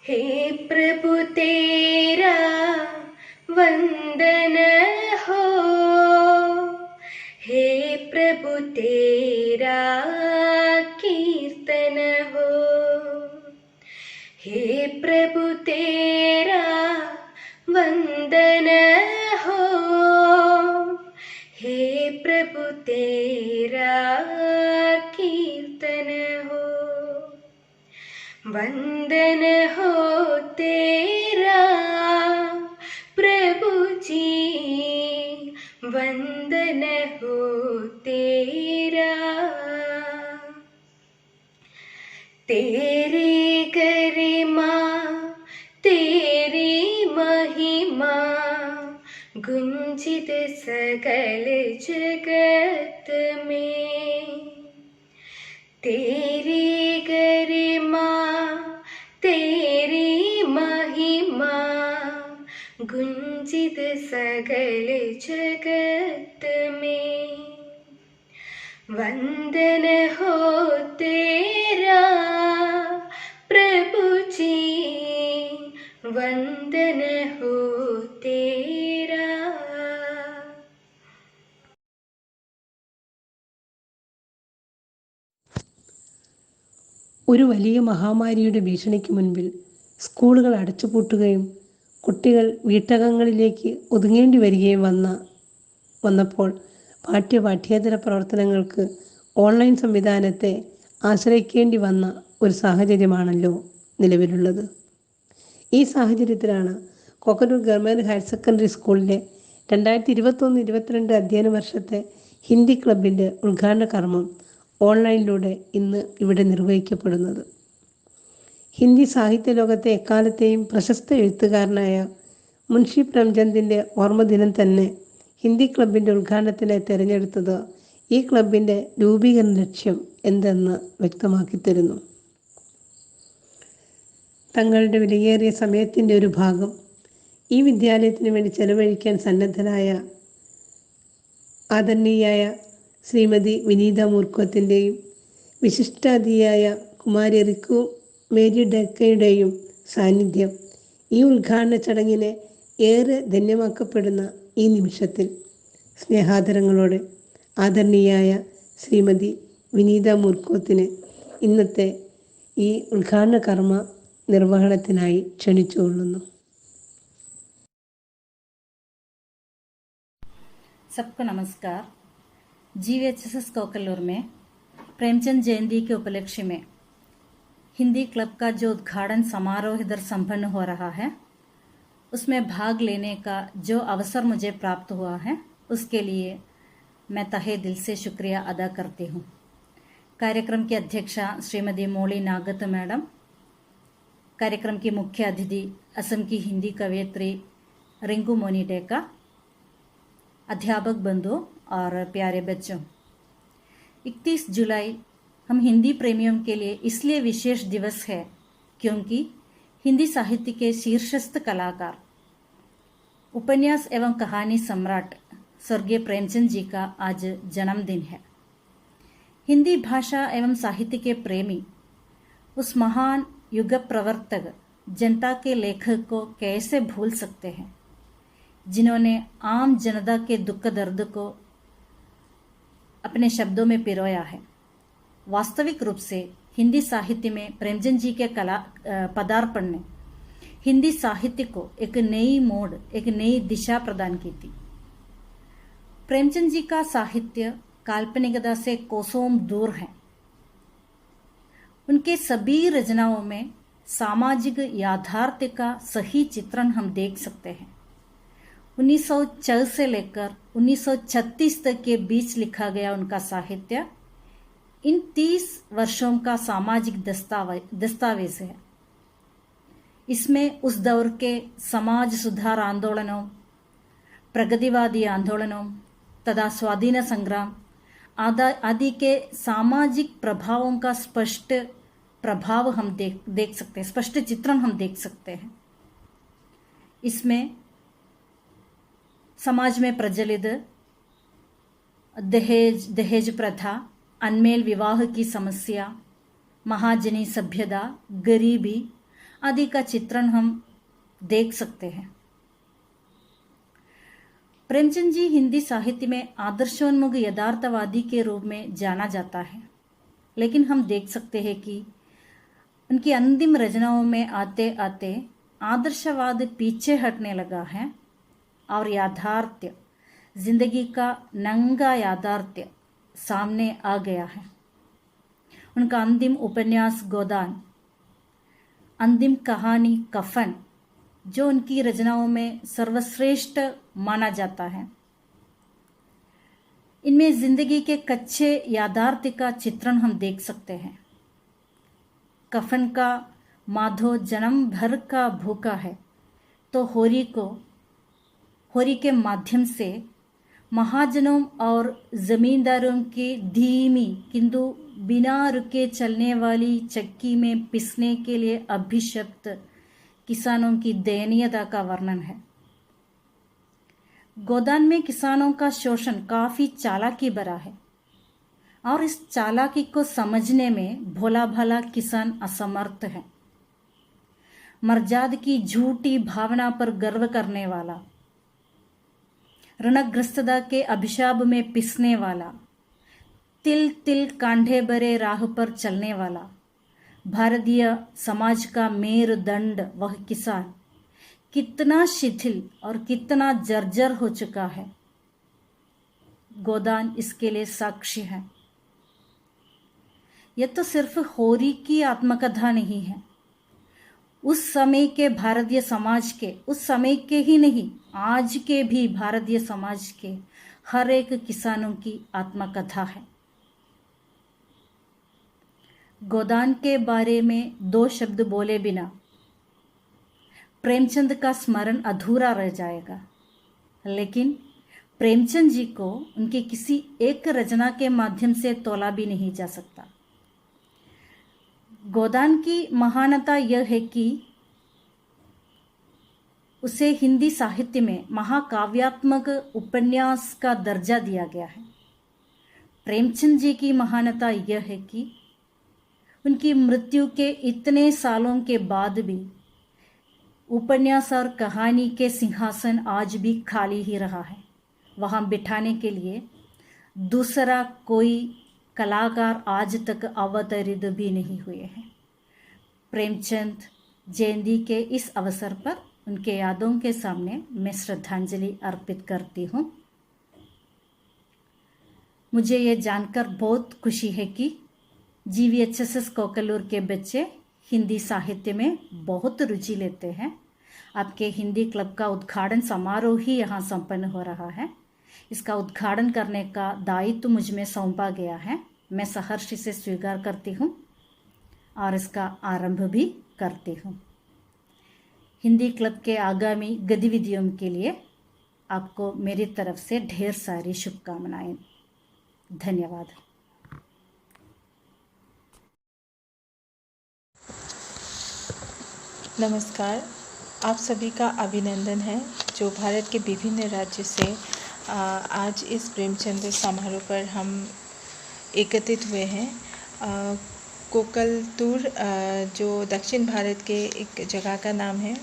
हे प्रभु तेरा वंदन हो, हे प्रभु तेरा कीर्तन हो, हे प्रभु तेरा वंदन हो, हे प्रभु तेरा कीर्तन हो। वंदन हो तेरा प्रभु जी, वंदन हो तेरा। तेरी गरिमा तेरी महिमा गुंजित सकल जगत में। तेरी गरिमा तेरी महिमा गुंजित सकल जगत में। वंदन हो तेरा प्रभु जी, वंदन हो तेरा। ഒരു വലിയ മഹാമാരിയുടെ ഭീഷണിക്ക് മുൻപിൽ സ്കൂളുകൾ അടച്ചുപൂട്ടുകയും കുട്ടികൾ വീട്ടകങ്ങളിലേക്ക് ഒതുങ്ങേണ്ടി വരികയും വന്നപ്പോൾ പാഠ്യേതര പ്രവർത്തനങ്ങൾക്ക് ഓൺലൈൻ സംവിധാനത്തെ ആശ്രയിക്കേണ്ടി വന്ന ഒരു സാഹചര്യമാണല്ലോ നിലവിലുള്ളത്. ഈ സാഹചര്യത്തിലാണ് കോക്കനൂർ ഗവൺമെൻറ് ഹയർ സെക്കൻഡറി സ്കൂളിലെ 2021-22 അധ്യയന വർഷത്തെ ഹിന്ദി ക്ലബിൻ്റെ ഉദ്ഘാടന കർമ്മം ഓൺലൈനിലൂടെ ഇന്ന് ഇവിടെ നിർവഹിക്കപ്പെടുന്നത്. ഹിന്ദി സാഹിത്യ ലോകത്തെ എക്കാലത്തെയും പ്രശസ്ത എഴുത്തുകാരനായ മുൻഷി പ്രേംചന്ദിൻ്റെ ഓർമ്മദിനം തന്നെ ഹിന്ദി ക്ലബിൻ്റെ ഉദ്ഘാടനത്തിനായി തിരഞ്ഞെടുത്തത് ഈ ക്ലബിൻ്റെ രൂപീകരണ ലക്ഷ്യം എന്തെന്ന് വ്യക്തമാക്കി തരുന്നു. തങ്ങളുടെ വിലയേറിയ സമയത്തിൻ്റെ ഒരു ഭാഗം ഈ വിദ്യാലയത്തിന് വേണ്ടി ചെലവഴിക്കാൻ സന്നദ്ധനായ ആദരണീയായ ശ്രീമതി വിനീത മൂർക്കത്തിൻ്റെയും വിശിഷ്ടാതിഥിയായ കുമാരി റിക്കു മേരി ഡക്കയുടെയും സാന്നിധ്യം ഈ ഉദ്ഘാടന ചടങ്ങിനെ ഏറെ ധന്യമാക്കപ്പെടുന്ന ഈ നിമിഷത്തിൽ സ്നേഹാദരങ്ങളോടെ ആദരണീയായ ശ്രീമതി വിനീത മൂർക്കത്തിനെ ഇന്നത്തെ ഈ ഉദ്ഘാടന കർമ്മ നിർവഹണത്തിനായി ക്ഷണിച്ചുകൊള്ളുന്നു. सबको नमस्कार। GVHSS कोकलूर में प्रेमचंद जयंती के उपलक्ष्य में हिंदी क्लब का जो उद्घाटन समारोह इधर संपन्न हो रहा है, उसमें भाग लेने का जो अवसर मुझे प्राप्त हुआ है, उसके लिए मैं तहे दिल से शुक्रिया अदा करती हूँ। कार्यक्रम की अध्यक्षा श्रीमती मोली नागत मैडम, कार्यक्रम की मुख्य अतिथि असम की हिंदी कवयित्री रिंकू मोनी टेका, अध्यापक बंधु और प्यारे बच्चों, 31 जुलाई हम हिंदी प्रेमियों के लिए इसलिए विशेष दिवस है क्योंकि हिंदी साहित्य के शीर्षस्थ कलाकार, उपन्यास एवं कहानी सम्राट स्वर्गीय प्रेमचंद जी का आज जन्मदिन है। हिंदी भाषा एवं साहित्य के प्रेमी, उस महान युग प्रवर्तक, जनता के लेखक को कैसे भूल सकते हैं, जिन्होंने आम जनता के दुख दर्द को अपने शब्दों में पिरोया है। वास्तविक रूप से हिंदी साहित्य में प्रेमचंद जी के पदार्पण ने हिंदी साहित्य को एक नई मोड़, एक नई दिशा प्रदान की थी। प्रेमचंद जी का साहित्य काल्पनिकता से कोसों दूर है। उनके सभी रचनाओं में सामाजिक याथार्थ का सही चित्रण हम देख सकते हैं। 1904 से लेकर 1936 तक के बीच लिखा गया उनका साहित्य इन 30 वर्षों का सामाजिक दस्तावेज है। इसमें उस दौर के समाज सुधार आंदोलनों, प्रगतिवादी आंदोलनों तथा स्वाधीन संग्राम आदि के सामाजिक प्रभावों का स्पष्ट प्रभाव हम देख सकते हैं, स्पष्ट चित्रण हम देख सकते हैं। इसमें समाज में प्रचलित दहेज प्रथा, अनमेल विवाह की समस्या, महाजनी सभ्यता, गरीबी आदि का चित्रण हम देख सकते हैं। प्रेमचंद जी हिंदी साहित्य में आदर्शोन्मुख यथार्थवादी के रूप में जाना जाता है, लेकिन हम देख सकते हैं कि उनकी अंतिम रचनाओं में आते आते आदर्शवाद पीछे हटने लगा है और याथार्थ्य, जिंदगी का नंगा याथार्थ्य सामने आ गया है। उनका अंतिम उपन्यास गोदान, अंतिम कहानी कफन, जो उनकी रचनाओं में सर्वश्रेष्ठ माना जाता है, इनमें जिंदगी के कच्चे याथार्थ्य का चित्रण हम देख सकते हैं। कफन का माधो जन्म भर का भूखा है, तो होरी के माध्यम से महाजनों और जमींदारों की धीमी किंतु बिना रुके चलने वाली चक्की में पिसने के लिए अभिशप्त किसानों की दयनीयता का वर्णन है। गोदान में किसानों का शोषण काफी चालाकी भरा है और इस चालाकी को समझने में भोला भाला किसान असमर्थ है। मर्जाद की झूठी भावना पर गर्व करने वाला, ऋणग्रस्तता के अभिशाप में पिसने वाला, तिल तिल कांधे भरे राह पर चलने वाला, भारतीय समाज का मेरुदंड वह किसान कितना शिथिल और कितना जर्जर हो चुका है, गोदान इसके लिए साक्षी है। यह तो सिर्फ होरी की आत्मकथा नहीं है, उस समय के भारतीय समाज के, उस समय के ही नहीं आज के भी भारतीय समाज के हर एक किसानों की आत्मकथा है। गोदान के बारे में दो शब्द बोले बिना प्रेमचंद का स्मरण अधूरा रह जाएगा, लेकिन प्रेमचंद जी को उनकी किसी एक रचना के माध्यम से तोला भी नहीं जा सकता। गोदान की महानता यह है कि उसे हिंदी साहित्य में महाकाव्यात्मक उपन्यास का दर्जा दिया गया है। प्रेमचंद जी की महानता यह है कि उनकी मृत्यु के इतने सालों के बाद भी उपन्यास और कहानी के सिंहासन आज भी खाली ही रहा है। वहां बिठाने के लिए दूसरा कोई कलाकार आज तक अवतरित भी नहीं हुए हैं। प्रेमचंद जयंती के इस अवसर पर उनके यादों के सामने मैं श्रद्धांजलि अर्पित करती हूँ। मुझे ये जानकर बहुत खुशी है कि GVHSS कोकलूर के बच्चे हिंदी साहित्य में बहुत रुचि लेते हैं। आपके हिंदी क्लब का उद्घाटन समारोह ही यहाँ संपन्न हो रहा है। इसका उद्घाटन करने का दायित्व मुझ में सौंपा गया है। मैं सहर्ष से स्वीकार करती हूँ और इसका आरंभ भी करती हूँ। हिंदी क्लब के आगामी गतिविधियों के लिए आपको मेरी तरफ से ढेर सारी शुभकामनाएं। धन्यवाद। नमस्कार, आप सभी का अभिनंदन है जो भारत के विभिन्न राज्य से आज इस प्रेमचंद समारोह पर हम एकत्रित हुए हैं। कोकलतूर जो दक्षिण भारत के एक जगह का नाम है,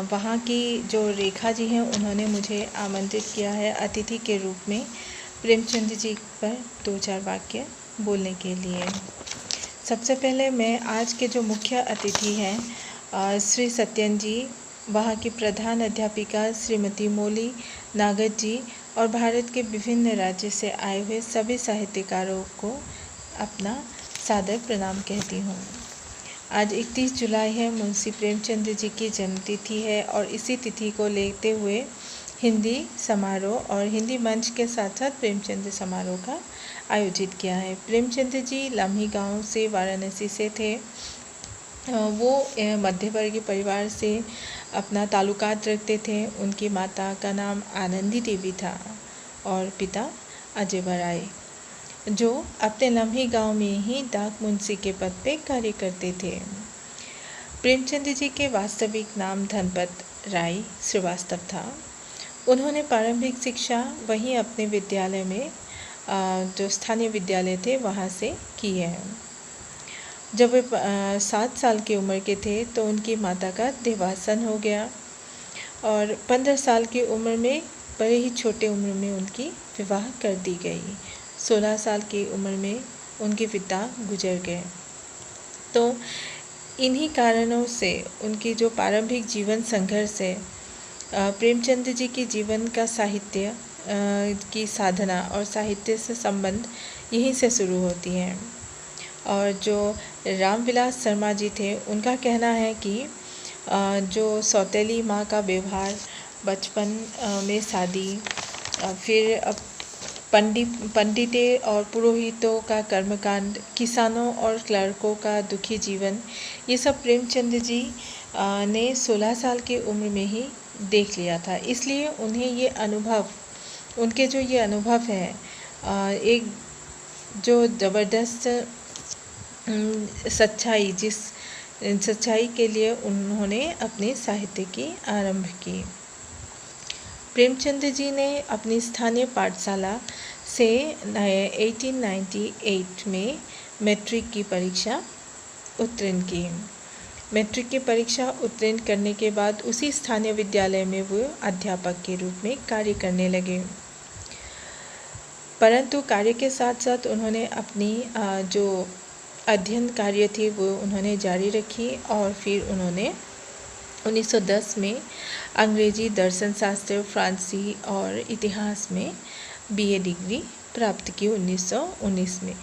वहाँ की जो रेखा जी हैं उन्होंने मुझे आमंत्रित किया है अतिथि के रूप में प्रेमचंद जी पर 2-4 वाक्य बोलने के लिए। सबसे पहले मैं आज के जो मुख्य अतिथि हैं श्री सत्यन जी, वहाँ की प्रधान अध्यापिका श्रीमती मोली नागर जी और भारत के विभिन्न राज्य से आए हुए सभी साहित्यकारों को अपना सादर प्रणाम कहती हूँ। आज 31 जुलाई है, मुंशी प्रेमचंद जी की जन्मतिथि है और इसी तिथि को लेते हुए हिंदी समारोह और हिंदी मंच के साथ साथ प्रेमचंद समारोह का आयोजित किया है। प्रेमचंद जी लम्ही गांव से वाराणसी से थे। वो मध्यवर्गीय परिवार से अपना ताल्लुकात रखते थे। उनकी माता का नाम आनंदी देवी था और पिता अजय बराय, जो अपने लम्ही गांव में ही डाक मुंशी के पद पे कार्य करते थे। प्रेमचंद जी के वास्तविक नाम धनपत राय श्रीवास्तव था। उन्होंने प्रारंभिक शिक्षा वहीं अपने विद्यालय में जो स्थानीय विद्यालय थे वहाँ से की है। जब वे 7 साल की उम्र के थे तो उनकी माता का देहावसान हो गया और 15 साल की उम्र में, बड़े ही छोटे उम्र में उनकी विवाह कर दी गई। 16 साल की उम्र में उनके पिता गुजर गए। तो इन्हीं कारणों से उनकी जो प्रारंभिक जीवन संघर्ष है, प्रेमचंद जी के जीवन का साहित्य की साधना और साहित्य से संबंध यहीं से शुरू होती हैं। और जो रामविलास शर्मा जी थे, उनका कहना है कि जो सौतेली माँ का व्यवहार, बचपन में शादी, फिर पंडितें और पुरोहितों का कर्मकांड, किसानों और क्लर्कों का दुखी जीवन, ये सब प्रेमचंद जी ने 16 साल की उम्र में ही देख लिया था। इसलिए उन्हें ये अनुभव, उनके जो ये अनुभव हैं, एक जो ज़बरदस्त सच्चाई, जिस सच्चाई के लिए उन्होंने अपने साहित्य की आरंभ की। प्रेमचंद जी ने अपनी स्थानीय पाठशाला से 1898 में मैट्रिक की परीक्षा उत्तीर्ण की। मैट्रिक की परीक्षा उत्तीर्ण करने के बाद उसी स्थानीय विद्यालय में वो अध्यापक के रूप में कार्य करने लगे। परंतु कार्य के साथ साथ उन्होंने अपनी जो अध्ययन कार्य थी वो उन्होंने जारी रखी और फिर उन्होंने 1910 में अंग्रेजी दर्शन शास्त्र, फारसी और इतिहास में बीए डिग्री प्राप्त की 1919 में।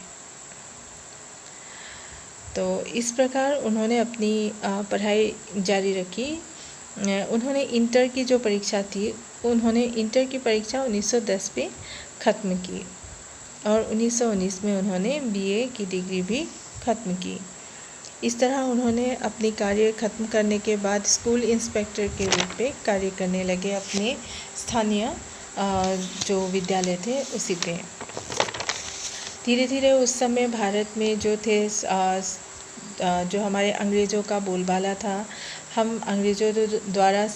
तो इस प्रकार उन्होंने अपनी पढ़ाई जारी रखी। उन्होंने इंटर की जो परीक्षा थी, उन्होंने इंटर की परीक्षा 1910 में ख़त्म की और 1919 में उन्होंने बीए की डिग्री भी ख़त्म की। इस तरह उन्होंने अपनी कार्य ख़त्म करने के बाद स्कूल इंस्पेक्टर के रूप में कार्य करने लगे अपने स्थानीय जो विद्यालय थे उसी पे। धीरे धीरे उस समय भारत में जो थे जो हमारे अंग्रेज़ों का बोलबाला था, हम अंग्रेज़ों द्वारा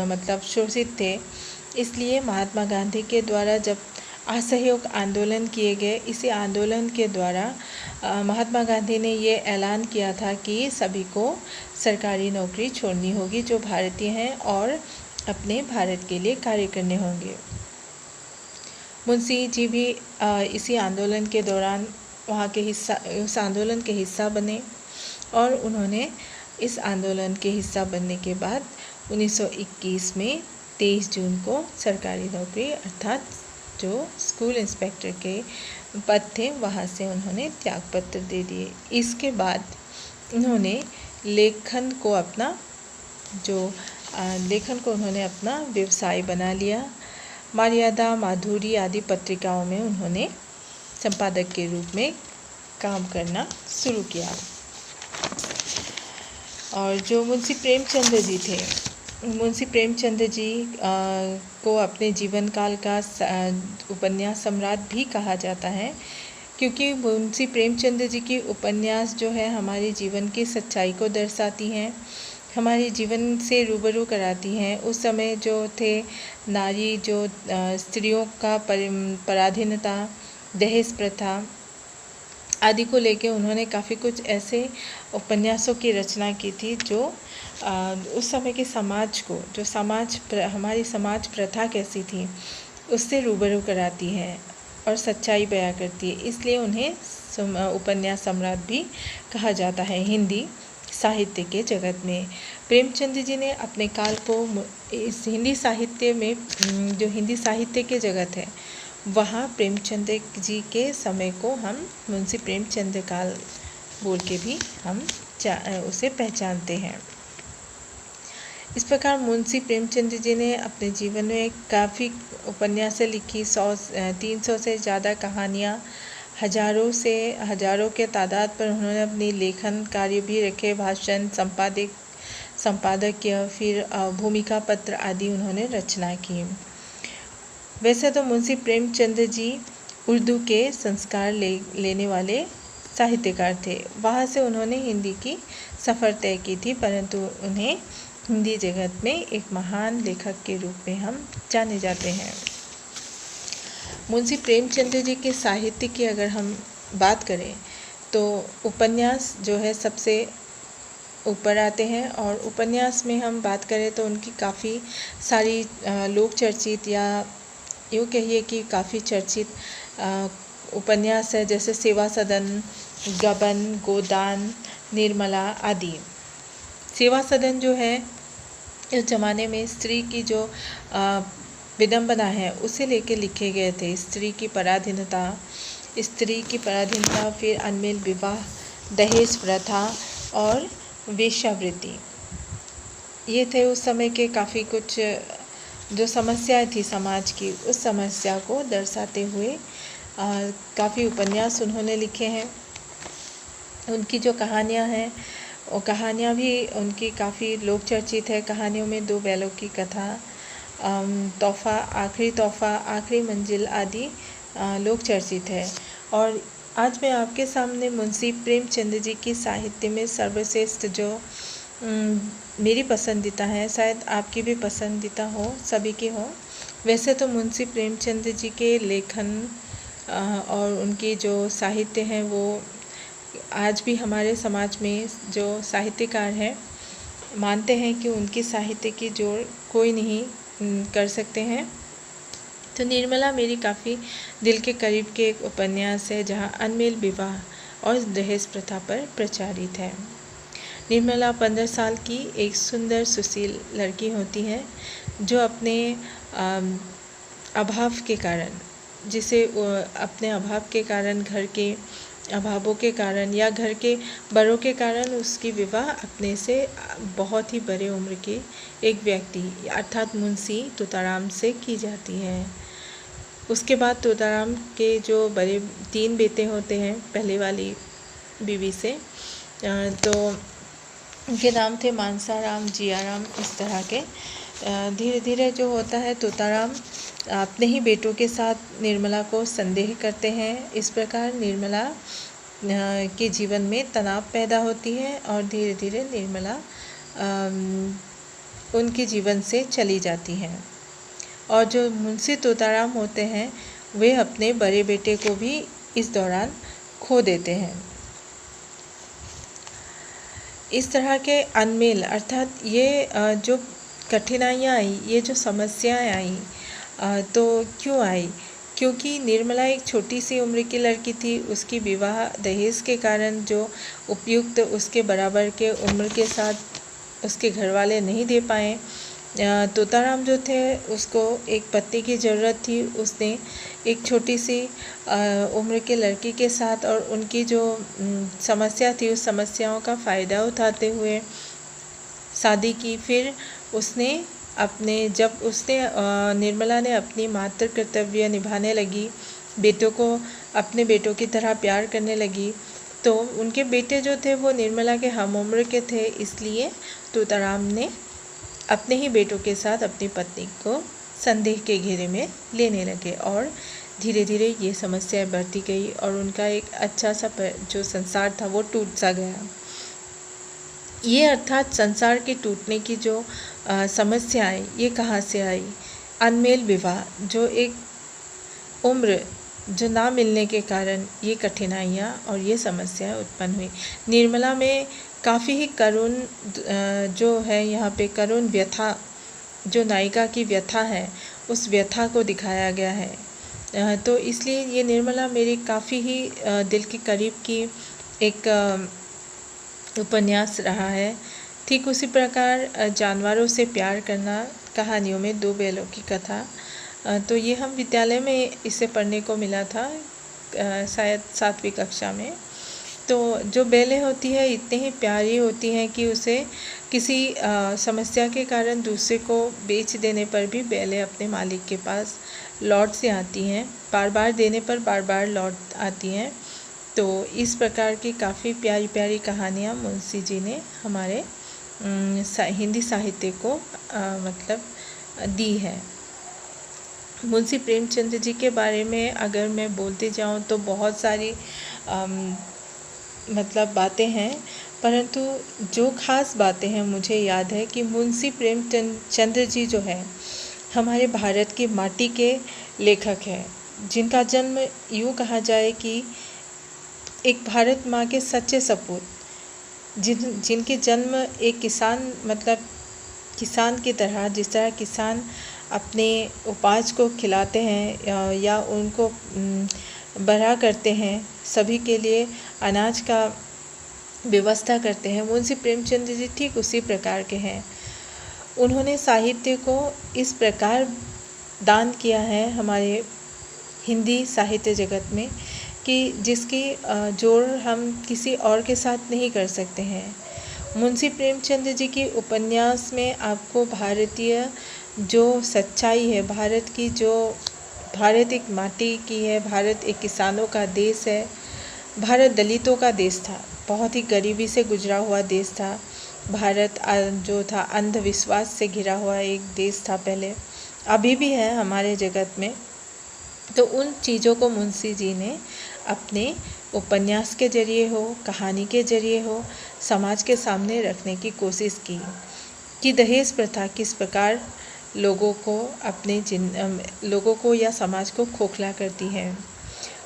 मतलब शोषित थे। इसलिए महात्मा गांधी के द्वारा जब असहयोग आंदोलन किए गए, इसी आंदोलन के द्वारा महात्मा गांधी ने ये ऐलान किया था कि सभी को सरकारी नौकरी छोड़नी होगी जो भारतीय हैं और अपने भारत के लिए कार्य करने होंगे। मुंशी जी भी इसी आंदोलन के दौरान उस आंदोलन के हिस्सा बने और उन्होंने इस आंदोलन के हिस्सा बनने के बाद 1921 में 23 जून को सरकारी नौकरी अर्थात जो स्कूल इंस्पेक्टर के पद थे वहाँ से उन्होंने त्यागपत्र दे दिए। इसके बाद उन्होंने लेखन को उन्होंने अपना व्यवसाय बना लिया। मर्यादा, माधुरी आदि पत्रिकाओं में उन्होंने संपादक के रूप में काम करना शुरू किया। और जो मुंशी प्रेमचंद जी थे, मुंशी प्रेमचंद जी को अपने जीवन काल का उपन्यास सम्राट भी कहा जाता है, क्योंकि मुंशी प्रेमचंद जी की उपन्यास जो है हमारे जीवन की सच्चाई को दर्शाती हैं, हमारे जीवन से रूबरू कराती हैं। उस समय जो थे नारी, जो स्त्रियों का पराधीनता, दहेज प्रथा आदि को लेके उन्होंने काफ़ी कुछ ऐसे उपन्यासों की रचना की थी जो उस समय के समाज को, जो हमारी समाज प्रथा कैसी थी उससे रूबरू कराती है और सच्चाई बयां करती है। इसलिए उन्हें उपन्यास सम्राट भी कहा जाता है हिंदी साहित्य के जगत में। प्रेमचंद जी ने अपने काल को इस हिंदी साहित्य में, जो हिंदी साहित्य के जगत है वहाँ प्रेमचंद जी के समय को हम मुंशी प्रेमचंद काल बोल के भी हम उसे पहचानते हैं। इस प्रकार मुंशी प्रेमचंद जी ने अपने जीवन में काफ़ी उपन्यासें लिखी, 300 से ज़्यादा कहानियाँ, हजारों के तादाद पर उन्होंने अपनी लेखन कार्य भी रखे, भाषण, संपादकीय, फिर भूमिका पत्र आदि उन्होंने रचना की। वैसे तो मुंशी प्रेमचंद जी उर्दू के संस्कार लेने वाले साहित्यकार थे, वहाँ से उन्होंने हिंदी की सफ़र तय की थी, परंतु उन्हें हिंदी जगत में एक महान लेखक के रूप में हम जाने जाते हैं। मुंशी प्रेमचंद जी के साहित्य की अगर हम बात करें तो उपन्यास जो है सबसे ऊपर आते हैं। और उपन्यास में हम बात करें तो उनकी काफ़ी सारी लोक चर्चित या यूँ कहिए कि काफ़ी चर्चित उपन्यास है, जैसे सेवा सदन, गबन, गोदान, निर्मला आदि। सेवा सदन जो है इस ज़माने में स्त्री की जो विडंबना है उसे लेके लिखे गए थे। स्त्री की पराधीनता, फिर अनमेल विवाह, दहेज प्रथा और वेश्यावृत्ति, ये थे उस समय के काफ़ी कुछ जो समस्याएं थी समाज की, उस समस्या को दर्शाते हुए काफ़ी उपन्यास उन्होंने लिखे हैं। उनकी जो कहानियां हैं वो कहानियां भी उनकी काफ़ी लोक चर्चित है। कहानियों में दो बैलों की कथा, तोहफा, आखिरी मंजिल आदि लोक चर्चित है। और आज मैं आपके सामने मुंशी प्रेमचंद जी की साहित्य में सर्वश्रेष्ठ जो मेरी पसंदीदा है, शायद आपकी भी पसंदीदा हो, सभी की हो। वैसे तो मुंशी प्रेमचंद जी के लेखन और उनकी जो साहित्य हैं वो आज भी हमारे समाज में जो साहित्यकार हैं मानते हैं कि उनकी साहित्य की जोड़ कोई नहीं कर सकते हैं। तो निर्मला मेरी काफ़ी दिल के करीब के एक उपन्यास है, जहाँ अनमेल विवाह और दहेज प्रथा पर प्रचारित है। निर्मला 15 साल की एक सुंदर सुशील लड़की होती है जो अपने अभाव के कारण, अपने अभाव के कारण, घर के अभावों के कारण या घर के बड़ों के कारण उसकी विवाह अपने से बहुत ही बड़े उम्र के एक व्यक्ति अर्थात मुंशी तोताराम से की जाती है। उसके बाद तोताराम के जो बड़े 3 बेटे होते हैं पहले वाली बीवी से, तो उनके नाम थे मानसाराम, जियाराम, इस तरह के। धीरे धीरे जो होता है तोताराम अपने ही बेटों के साथ निर्मला को संदेह करते हैं। इस प्रकार निर्मला के जीवन में तनाव पैदा होती है और धीरे धीरे निर्मला उनके जीवन से चली जाती हैं। और जो मुंशी तोताराम होते हैं वे अपने बड़े बेटे को भी इस दौरान खो देते हैं। इस तरह के अनमेल अर्थात ये जो कठिनाइयाँ आई, ये जो समस्याएं आई, तो क्यों आई? क्योंकि निर्मला एक छोटी सी उम्र की लड़की थी। उसकी विवाह दहेज के कारण जो उपयुक्त उसके बराबर के उम्र के साथ उसके घर वाले नहीं दे पाए। तोताराम जो थे उसको एक पति की ज़रूरत थी। उसने एक छोटी सी उम्र के लड़की के साथ और उनकी जो समस्या थी उस समस्याओं का फ़ायदा उठाते हुए शादी की। फिर उसने निर्मला ने अपनी मातृ कर्तव्य निभाने लगी, बेटों को अपने बेटों की तरह प्यार करने लगी, तो उनके बेटे जो थे वो निर्मला के हम उम्र के थे। इसलिए तोताराम ने अपने ही बेटों के साथ अपनी पत्नी को संदेह के घेरे में लेने लगे और धीरे धीरे ये समस्याएं बढ़ती गई और उनका एक अच्छा सा जो संसार था वो टूट सा गया। ये अर्थात संसार के टूटने की जो समस्याएं ये कहाँ से आई? अनमेल विवाह, जो एक उम्र जो ना मिलने के कारण ये कठिनाइयाँ और ये समस्याएं उत्पन्न हुई। निर्मला में काफ़ी ही करुण जो है यहाँ पे करुण व्यथा, जो नायिका की व्यथा है उस व्यथा को दिखाया गया है। तो इसलिए ये निर्मला मेरी काफ़ी ही दिल के करीब की एक उपन्यास रहा है। ठीक उसी प्रकार जानवरों से प्यार करना, कहानियों में 2 बैलों की कथा, तो ये हम विद्यालय में इसे पढ़ने को मिला था शायद 7वीं कक्षा में। तो जो बैलें होती है इतनी ही प्यारी होती हैं कि उसे किसी समस्या के कारण दूसरे को बेच देने पर भी बैलें अपने मालिक के पास लौट से आती हैं, बार बार देने पर बार बार लौट आती हैं। तो इस प्रकार की काफ़ी प्यारी प्यारी कहानियाँ मुंशी जी ने हमारे हिंदी साहित्य को मतलब दी है। मुंशी प्रेमचंद जी के बारे में अगर मैं बोलते जाऊँ तो बहुत सारी मतलब बातें हैं, परंतु जो ख़ास बातें हैं मुझे याद है कि मुंशी प्रेमचंद जी जो है हमारे भारत की माटी के लेखक हैं, जिनका जन्म यूँ कहा जाए कि एक भारत माँ के सच्चे सपूत, जिनके जन्म एक किसान, मतलब किसान की तरह, जिस तरह किसान अपने उपज को खिलाते हैं या उनको बड़ा करते हैं, सभी के लिए अनाज का व्यवस्था करते हैं, मुंशी प्रेमचंद जी ठीक उसी प्रकार के हैं। उन्होंने साहित्य को इस प्रकार दान किया है हमारे हिंदी साहित्य जगत में कि जिसकी जोड़ हम किसी और के साथ नहीं कर सकते हैं। मुंशी प्रेमचंद जी के उपन्यास में आपको भारतीय जो सच्चाई है, भारत की जो, भारत एक माटी की है, भारत एक किसानों का देश है, भारत दलितों का देश था, बहुत ही गरीबी से गुजरा हुआ देश था, भारत जो था अंधविश्वास से घिरा हुआ एक देश था पहले, अभी भी है हमारे जगत में। तो उन चीज़ों को मुंशी जी ने अपने उपन्यास के जरिए हो, कहानी के जरिए हो, समाज के सामने रखने की कोशिश की कि दहेज प्रथा किस प्रकार लोगों को या समाज को खोखला करती है।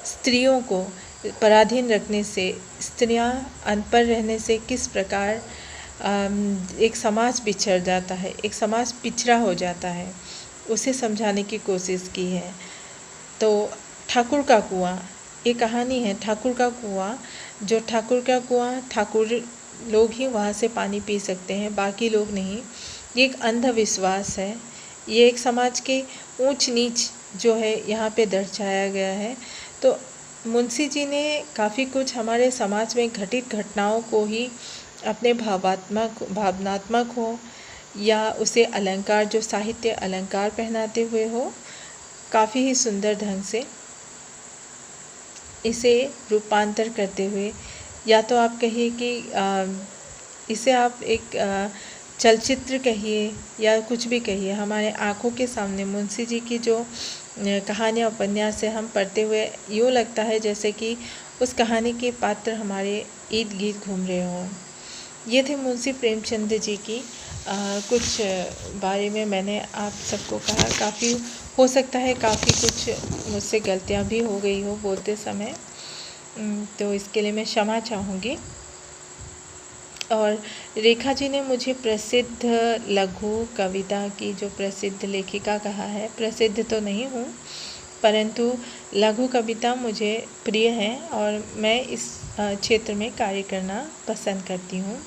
स्त्रियों को पराधीन रखने से, स्त्रियां अनपढ़ रहने से किस प्रकार एक समाज बिछड़ जाता है, एक समाज पिछड़ा हो जाता है, उसे समझाने की कोशिश की है। तो ठाकुर का कुआं, ये कहानी है ठाकुर का कुआं, जो ठाकुर का कुआं, ठाकुर लोग ही वहाँ से पानी पी सकते हैं, बाकी लोग नहीं। ये एक अंधविश्वास है, ये एक समाज के ऊंच नीच जो है यहाँ पे दर्शाया गया है। तो मुंशी जी ने काफ़ी कुछ हमारे समाज में घटित घटनाओं को ही अपने भावनात्मक हो या उसे अलंकार, जो साहित्य अलंकार पहनाते हुए हो, काफ़ी ही सुंदर ढंग से इसे रूपांतर करते हुए, या तो आप कहिए कि इसे आप एक चलचित्र कहिए या कुछ भी कहिए, हमारे आँखों के सामने मुंशी जी की जो कहानियाँ उपन्यास से हम पढ़ते हुए यूँ लगता है जैसे कि उस कहानी के पात्र हमारे इर्द गिर्द घूम रहे हों। ये थे मुंशी प्रेमचंद जी की कुछ बारे में मैंने आप सबको कहा। काफ़ी हो सकता है काफ़ी कुछ मुझसे गलतियाँ भी हो गई हो बोलते समय, तो इसके लिए मैं क्षमा चाहूँगी। और रेखा जी ने मुझे प्रसिद्ध लघु कविता की जो प्रसिद्ध लेखिका कहा है, प्रसिद्ध तो नहीं हूँ परंतु लघु कविता मुझे प्रिय है और मैं इस क्षेत्र में कार्य करना पसंद करती हूँ।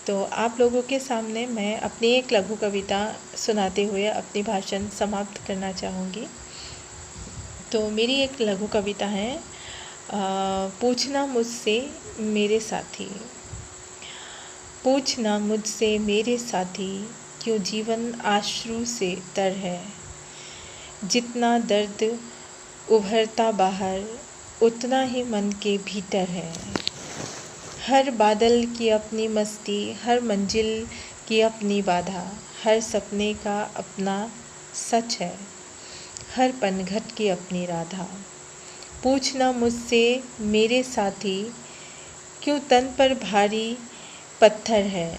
तो आप लोगों के सामने मैं अपनी एक लघु कविता सुनाते हुए अपनी भाषण समाप्त करना चाहूँगी। तो मेरी एक लघु कविता है, पूछना मुझसे मेरे साथी। पूछना मुझसे मेरे साथी, क्यों जीवन आश्रु से तर है। जितना दर्द उभरता बाहर, उतना ही मन के भीतर है। हर बादल की अपनी मस्ती, हर मंजिल की अपनी बाधा, हर सपने का अपना सच है, हर पनघट की अपनी राधा। पूछना मुझसे मेरे साथी, क्यों तन पर भारी पत्थर है।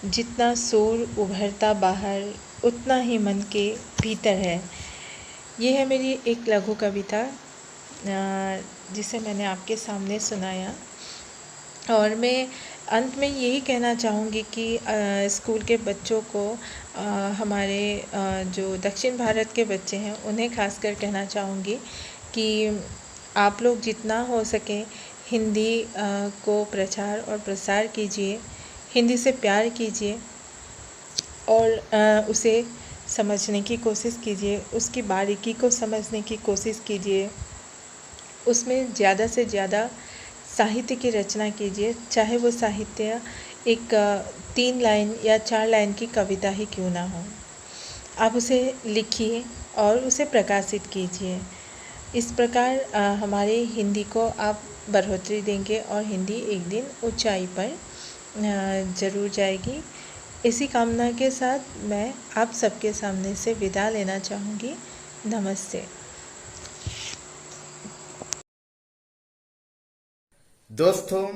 जितना शोर उभरता बाहर, उतना ही मन के भीतर है। ये है मेरी एक लघु कविता जिसे मैंने आपके सामने सुनाया। और मैं अंत में यही कहना चाहूँगी कि स्कूल के बच्चों को, हमारे जो दक्षिण भारत के बच्चे हैं उन्हें खासकर कहना चाहूँगी कि आप लोग जितना हो सके हिंदी को प्रचार और प्रसार कीजिए, हिंदी से प्यार कीजिए और उसे समझने की कोशिश कीजिए, उसकी बारीकी को समझने की कोशिश कीजिए, उसमें ज़्यादा से ज़्यादा साहित्य की रचना कीजिए, चाहे वो साहित्य एक 3 लाइन या 4 लाइन की कविता ही क्यों ना हो। आप उसे लिखिए और उसे प्रकाशित कीजिए। इस प्रकार हमारे हिंदी को आप बढ़ोतरी देंगे और हिंदी एक दिन ऊंचाई पर ज़रूर जाएगी। इसी कामना के साथ मैं आप सबके सामने से विदा लेना चाहूँगी। नमस्ते। दोस्तों,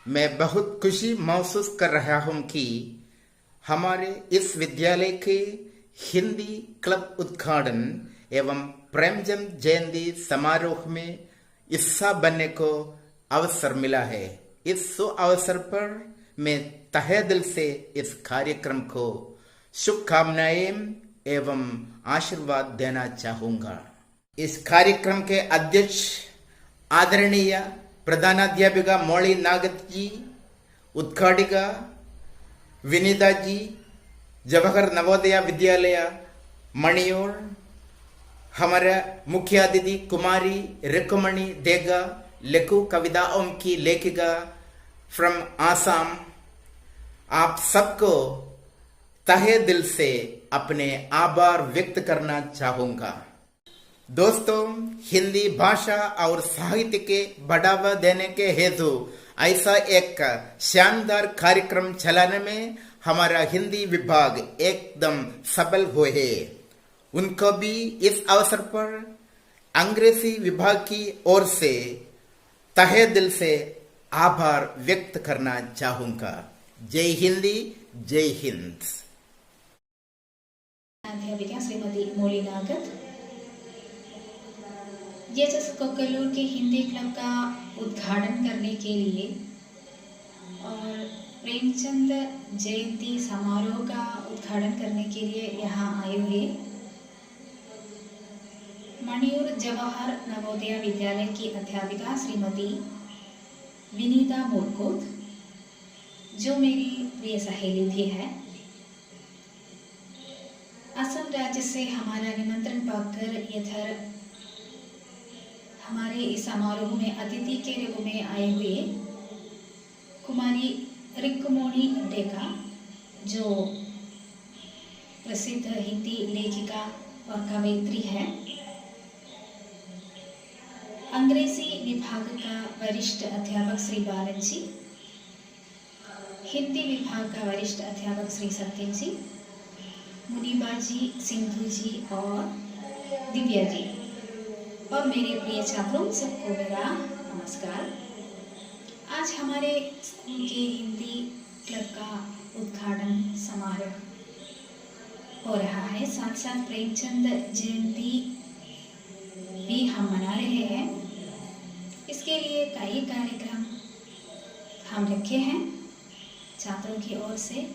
मैं बहुत खुशी महसूस कर रहा हूं कि हमारे इस विद्यालय के हिंदी क्लब उद्घाटन एवं प्रेमचंद जयंती समारोह में हिस्सा बनने को अवसर मिला है। इस अवसर पर मैं तहे दिल से इस कार्यक्रम को शुभकामनाएं एवं आशीर्वाद देना चाहूंगा। इस कार्यक्रम के अध्यक्ष आदरणीय प्रधानाध्यापिका मौली नागत जी, उद्घाटिका विनीता जी, जवाहर नवोदय विद्यालय मणियोर, हमारा मुख्य अतिथि कुमारी रिकुमणि देगा, लघु कविताओं की लेखिका फ्रॉम आसाम, आप सबको तहे दिल से अपने आभार व्यक्त करना चाहूंगा। दोस्तों, हिंदी भाषा और साहित्य के बढ़ावा देने के हेतु ऐसा एक शानदार कार्यक्रम चलाने में हमारा हिंदी विभाग एकदम सफल हुए है। उनको भी इस अवसर पर अंग्रेजी विभाग की ओर से तहे दिल से आभार व्यक्त करना चाहूंगा। जय हिंदी, जय हिंद। अध्यापिका श्रीमती मौली नागत, जेएचएस कोकलूर के हिंदी क्लब का उद्घाटन करने के लिए और प्रेमचंद जयंती समारोह का उद्घाटन करने के लिए यहाँ आए हुए मणियूर जवाहर नवोदय विद्यालय की अध्यापिका श्रीमती विनीता मोरकोत, जो मेरी प्रिय सहेली भी है। असम राज्य से हमारा निमंत्रण पाकर इधर हमारे इस समारोह में अतिथि के रूप में आए हुए कुमारी रिकुमणि देगा, जो प्रसिद्ध हिंदी लेखिका और कवयित्री है। अंग्रेजी विभाग का वरिष्ठ अध्यापक श्री बालन जी, हिंदी विभाग का वरिष्ठ अध्यापक श्री सत्यम जी, मुनीबा जी, सिंधु जी और दिव्या जी, और मेरे प्रिय छात्रों, सबको मेरा नमस्कार। आज हमारे स्कूल के हिंदी क्लब का उद्घाटन समारोह हो रहा है। साथ साथ प्रेमचंद जयंती भी हम मना रहे हैं। इसके लिए कई कार्यक्रम हम रखे हैं छात्रों की ओर से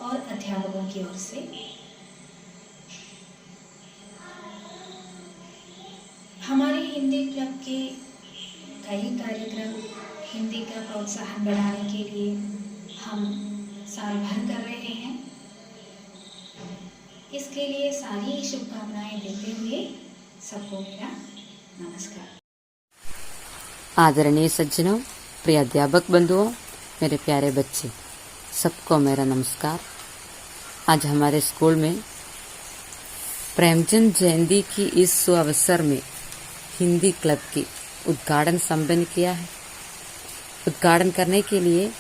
और अध्यापकों की ओर से। हमारे हिंदी क्लब के कई कार्यक्रम हिंदी का प्रोत्साहन बढ़ाने के लिए हम साल भर कर रहे हैं। इसके लिए सारी शुभकामनाएं देते हुए सबको मेरा नमस्कार। आदरणीय सज्जनों, प्रिय अध्यापक बंधुओं, मेरे प्यारे बच्चे, सबको मेरा नमस्कार। आज हमारे स्कूल में प्रेमचंद जयंती की इस अवसर में हिंदी क्लब की उद्घाटन संपन्न किया है। उद्घाटन करने के लिए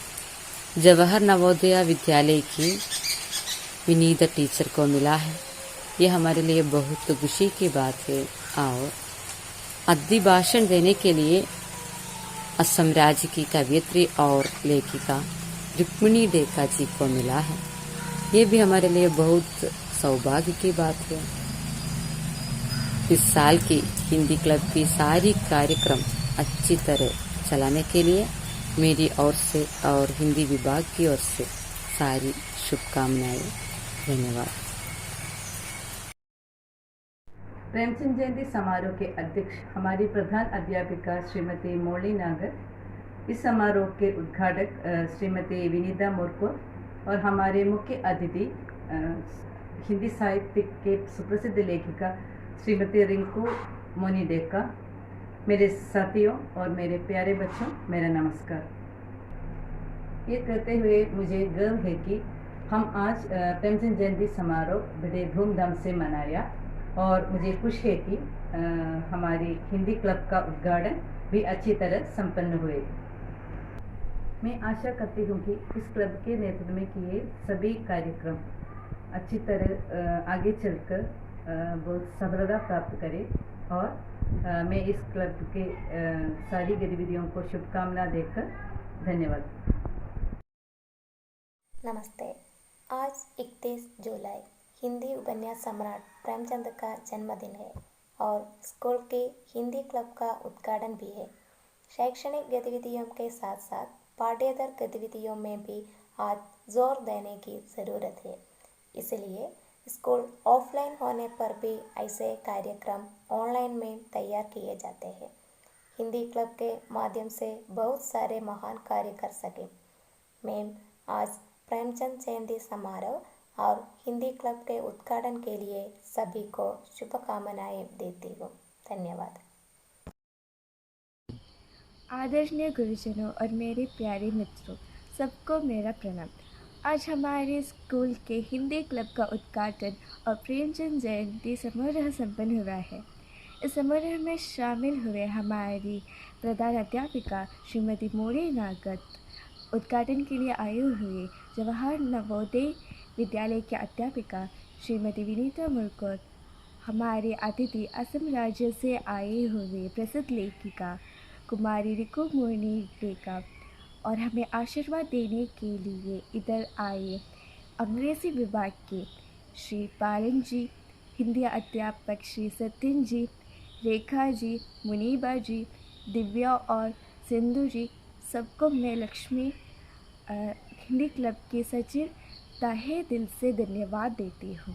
जवाहर नवोदय विद्यालय की विनीता टीचर को मिला है। ये हमारे लिए बहुत खुशी की बात है। और अद्दी भाषण देने के लिए असम राज्य की कवयित्री और लेखिका रुक्मिणी डेका जी को मिला है। ये भी हमारे लिए बहुत सौभाग्य की बात है। इस साल की हिंदी क्लब की सारी कार्यक्रम अच्छी तरह चलाने के लिए मेरी ओर से और हिंदी विभाग की ओर से सारी शुभकामनाएं। धन्यवाद। प्रेमचंद जयंती समारोह के अध्यक्ष हमारी प्रधान अध्यापिका श्रीमती मौली नागर, इस समारोह के उद्घाटक श्रीमती विनीता मोरकोत और हमारे मुख्य अतिथि हिंदी साहित्य के सुप्रसिद्ध लेखिका श्रीमती रिंकू मोनी डेका। मेरे साथियों और मेरे प्यारे बच्चों, मेरा नमस्कार। ये कहते हुए मुझे गर्व है कि हम आज प्रेमचंद जयंती समारोह बड़े धूमधाम से मनाया और मुझे खुश है कि हमारी हिंदी क्लब का उद्घाटन भी अच्छी तरह संपन्न हुए। मैं आशा करती हूँ कि इस क्लब के नेतृत्व में किए सभी कार्यक्रम अच्छी तरह आगे चलकर बहुत सफलता प्राप्त करें और मैं इस क्लब के सारी गतिविधियों को शुभकामना देकर धन्यवाद। नमस्ते। आज 31 जुलाई हिंदी उपन्यास सम्राट प्रेमचंद का जन्मदिन है। और स्कूल की हिंदी क्लब का उद्घाटन भी है। शैक्षणिक गतिविधियों के साथ साथ पाठ्येतर गतिविधियों में भी आज जोर देने की ज़रूरत है। इसलिए स्कूल ऑफलाइन होने पर भी ऐसे कार्यक्रम ऑनलाइन में तैयार किए जाते हैं। हिंदी क्लब के माध्यम से बहुत सारे महान कार्य कर सके। मैं आज प्रेमचंद जयंती समारोह और हिंदी क्लब के उद्घाटन के लिए सभी को शुभकामनाएं देती हूँ। धन्यवाद। आदरणीय गुरुजनों और मेरे प्यारे मित्रों, सबको मेरा प्रणाम। आज हमारे स्कूल के हिंदी क्लब का उद्घाटन और प्रेमचंद जयंती समारोह संपन्न हुआ है। इस समारोह में शामिल हुए हमारी प्रधान अध्यापिका श्रीमती मोरे नागत, उद्घाटन के लिए आए हुए जवाहर नवोदय विद्यालय की अध्यापिका श्रीमती विनीता मुरकोट, हमारे अतिथि असम राज्य से आए हुए प्रसिद्ध लेखिका कुमारी रिको मुर्नी लेखा और हमें आशीर्वाद देने के लिए इधर आए अंग्रेज़ी विभाग के श्री पालन जी, हिंदी अध्यापक श्री सत्यन जी, रेखा जी, मुनीबा जी, दिव्या और सिंधु जी, सबको मैं लक्ष्मी हिंदी क्लब के सचिव तहे दिल से धन्यवाद देती हूँ।